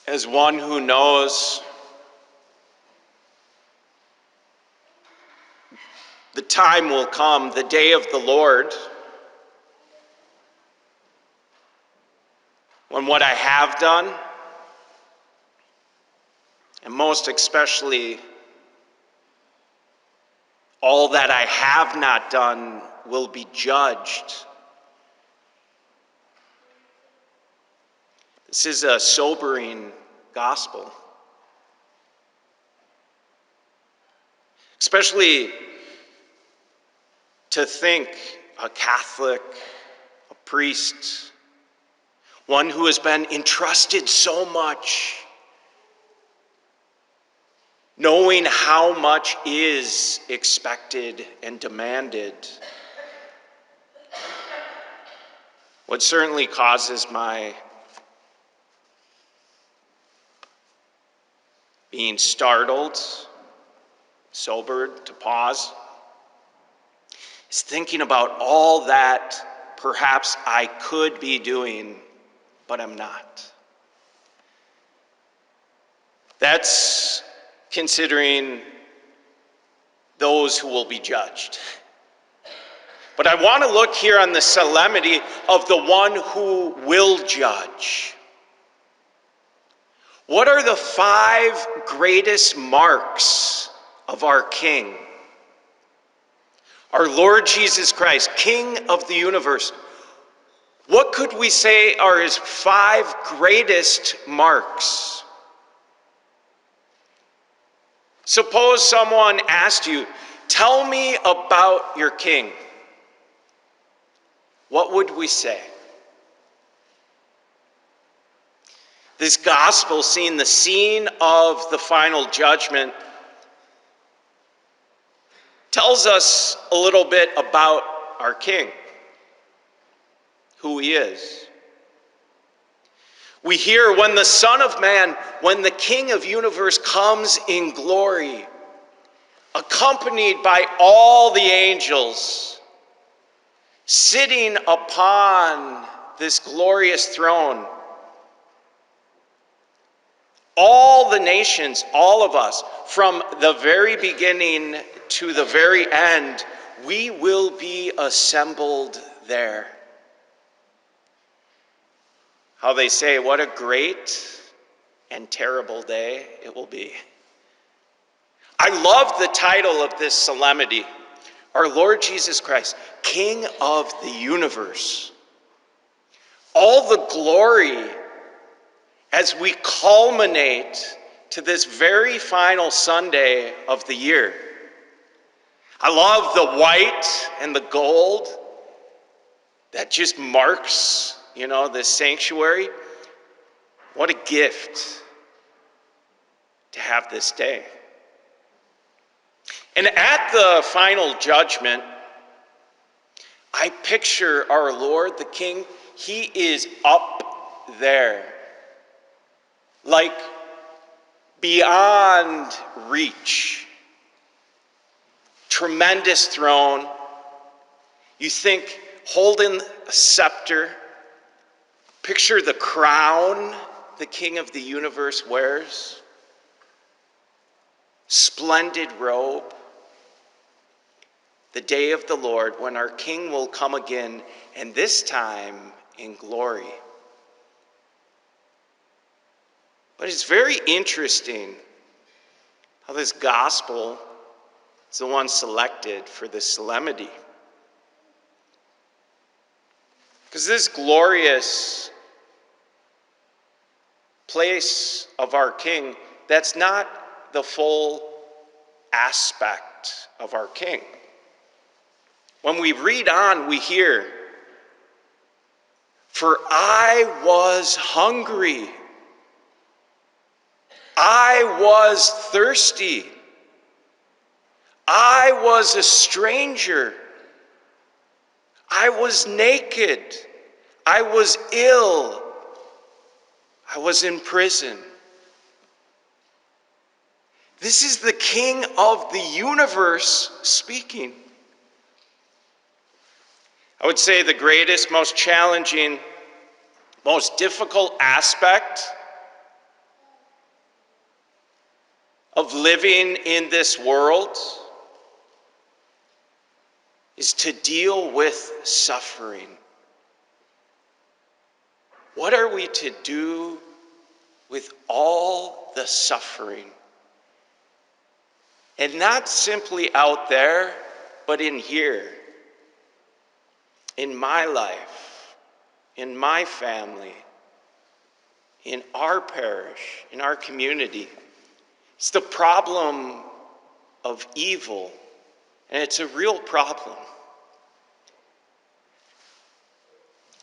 As one who knows the time will come, the day of the Lord, when what I have done, and most especially all that I have not done, will be judged. This is a sobering gospel. Especially to think a Catholic, a priest, one who has been entrusted so much, knowing how much is expected and demanded, what certainly causes my being startled, sobered, to pause, is thinking about all that perhaps I could be doing, but I'm not. That's considering those who will be judged. But I want to look here on the solemnity of the one who will judge. What are the 5 greatest marks of our King? Our Lord Jesus Christ, King of the universe. What could we say are his 5 greatest marks? Suppose someone asked you, tell me about your King. What would we say? This gospel scene, the scene of the final judgment, tells us a little bit about our King, who he is. We hear when the Son of Man, when the King of universe comes in glory, accompanied by all the angels, sitting upon this glorious throne, all the nations, all of us, from the very beginning to the very end, we will be assembled there. How they say, what a great and terrible day it will be. I love the title of this solemnity, our Lord Jesus Christ, King of the universe. All the glory as we culminate to this very final Sunday of the year. I love the white and the gold that just marks, this sanctuary. What a gift to have this day. And at the final judgment, I picture our Lord, the King, he is up there, like beyond reach. Tremendous throne. You think holding a scepter. Picture the crown the King of the universe wears. Splendid robe. The day of the Lord when our King will come again, and this time in glory. But it's very interesting how this gospel is the one selected for this solemnity. Because this glorious place of our King, that's not the full aspect of our King. When we read on, we hear, "For I was hungry. I was thirsty. I was a stranger. I was naked. I was ill. I was in prison." This is the King of the universe speaking. I would say the greatest, most challenging, most difficult aspect of living in this world is to deal with suffering. What are we to do with all the suffering? And not simply out there, but in here, in my life, in my family, in our parish, in our community. It's the problem of evil, and it's a real problem.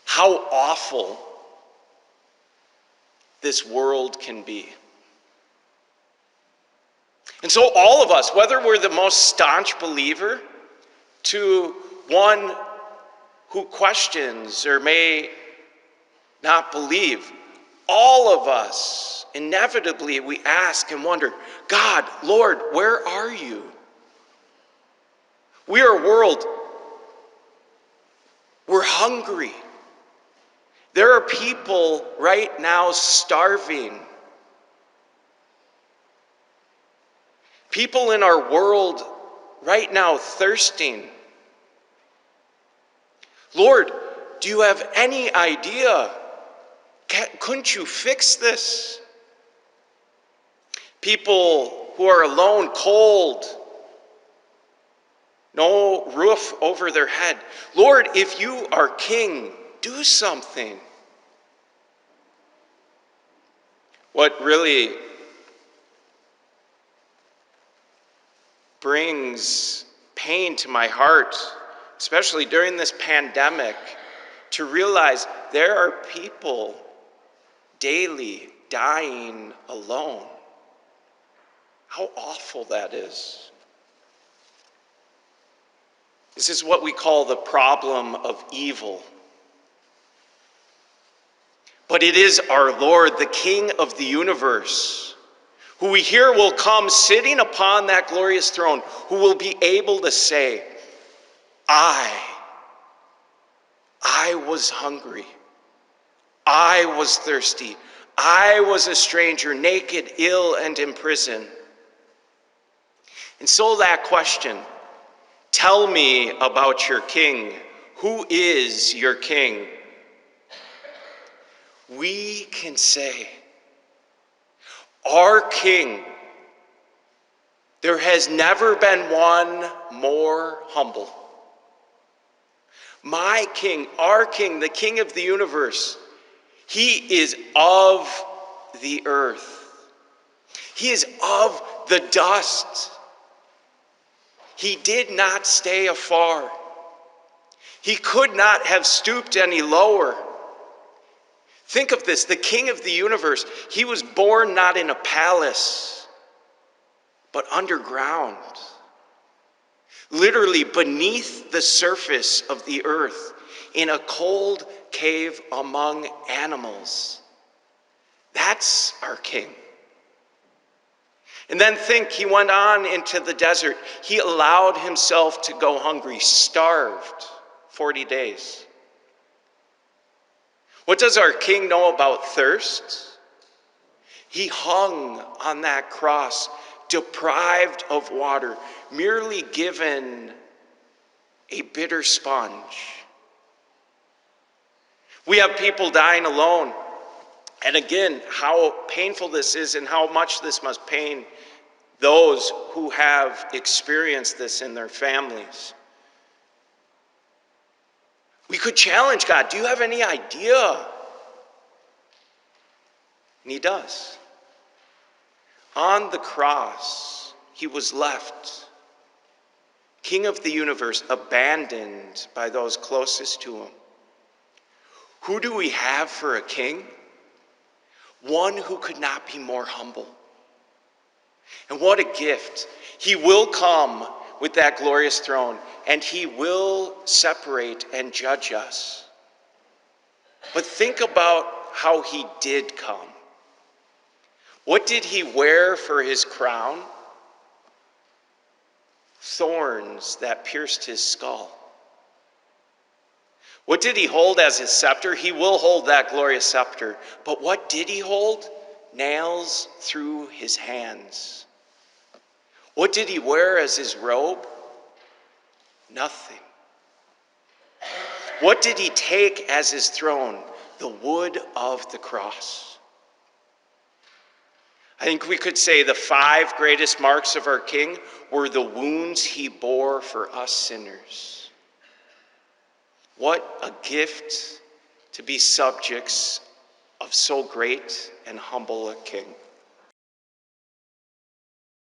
How awful this world can be. And so all of us, whether we're the most staunch believer to one who questions or may not believe, all of us, inevitably, we ask and wonder, God, Lord, where are you? We are a world, we're hungry. There are people right now starving. People in our world right now thirsting. Lord, do you have any idea? Couldn't you fix this? People who are alone, cold, no roof over their head. Lord, if you are king, do something. What really brings pain to my heart, especially during this pandemic, to realize there are people daily dying alone. How awful that is. This is what we call the problem of evil. But it is our Lord, the King of the universe, who we hear will come sitting upon that glorious throne, who will be able to say, I was hungry. I was thirsty. I was a stranger, naked, ill, and in prison. And so that question, tell me about your king. Who is your king? We can say, our king, there has never been one more humble. My king, our king, the King of the universe, he is of the earth. He is of the dust. He did not stay afar. He could not have stooped any lower. Think of this, the King of the universe, he was born not in a palace, but underground. Literally beneath the surface of the earth, in a cold cave among animals. That's our king. And then think, he went on into the desert. He allowed himself to go hungry, starved 40 days. What does our king know about thirst? He hung on that cross, deprived of water, merely given a bitter sponge. We have people dying alone. And again, how painful this is and how much this must pain those who have experienced this in their families. We could challenge God, do you have any idea? And he does. On the cross, he was left, King of the universe, abandoned by those closest to him. Who do we have for a king? One who could not be more humble. And what a gift. He will come with that glorious throne, and he will separate and judge us. But think about how he did come. What did he wear for his crown? Thorns that pierced his skull. What did he hold as his scepter? He will hold that glorious scepter. But what did he hold? Nails through his hands. What did he wear as his robe? Nothing. What did he take as his throne? The wood of the cross. I think we could say the 5 greatest marks of our King were the wounds he bore for us sinners. What a gift to be subjects of so great and humble a King.